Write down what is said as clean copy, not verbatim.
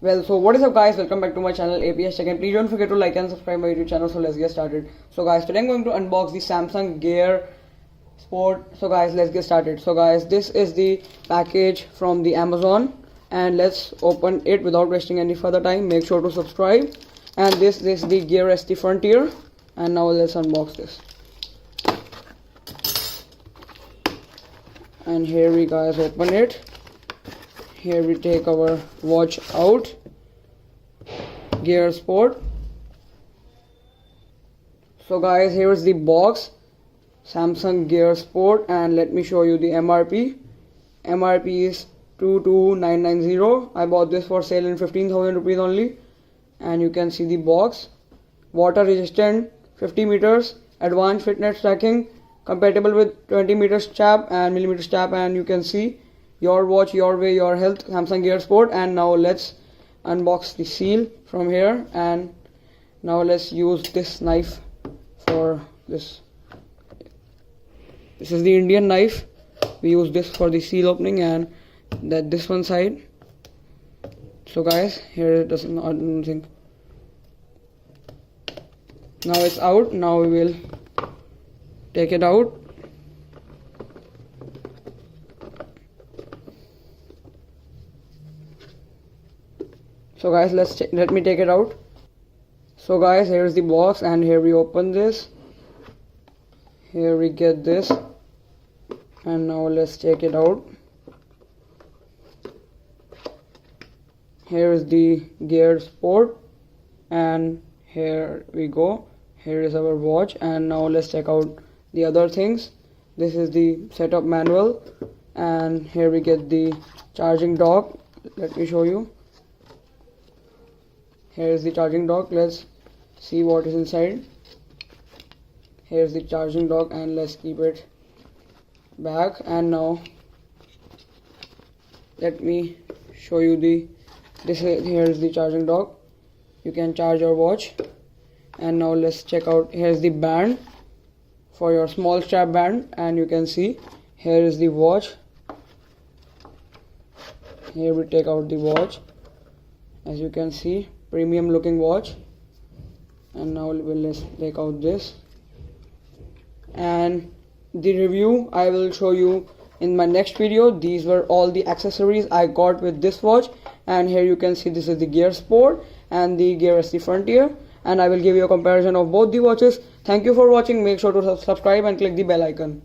Well, so what is up guys, welcome back to my channel APS Tech, and please don't forget to like and subscribe my YouTube channel. So let's get started. So guys, today I'm going to unbox the Samsung Gear Sport. So guys, let's get started. So guys, this is the package from the Amazon, and let's open it without wasting any further time. Make sure to subscribe. And this is the Gear ST Frontier, and now let's unbox this. And here we guys open it. Here we take our watch out, Gear Sport. So guys, here is the box, Samsung Gear Sport, and let me show you the MRP. MRP is 22990. I bought this for sale in 15,000 rupees only. And you can see the box, water resistant, 50 meters, advanced fitness tracking, compatible with 20 meters strap and millimeter strap, and you can see your watch, your way, your health, Samsung Gear Sport. And now let's unbox the seal from here, and now let's use this knife for this. This is the Indian knife. We use this for the seal opening, and that this one side. So guys, here it doesn't, I don't think. Now it's out. Now we will take it out. So guys, let me take it out. So guys, here's the box, and here we open this. Here we get this, and now let's take it out. Here is the Gear Sport, and here we go. Here is our watch, and now let's check out the other things. This is the setup manual, and here we get the charging dock. Let me show you. Here is the charging dock. Let's see what is inside. Here's the charging dock, and let's keep it back. And now let me show you here is the charging dock. You can charge your watch. And now let's check out. Here's the band for your small strap band, and you can see here is the watch. Here we take out the watch. As you can see, premium looking watch. And now let's take out this, and the review I will show you in my next video. These were all the accessories I got with this watch, and here you can see this is the Gear Sport and the Gear ST Frontier, and I will give you a comparison of both the watches. Thank you for watching. Make sure to subscribe and click the bell icon.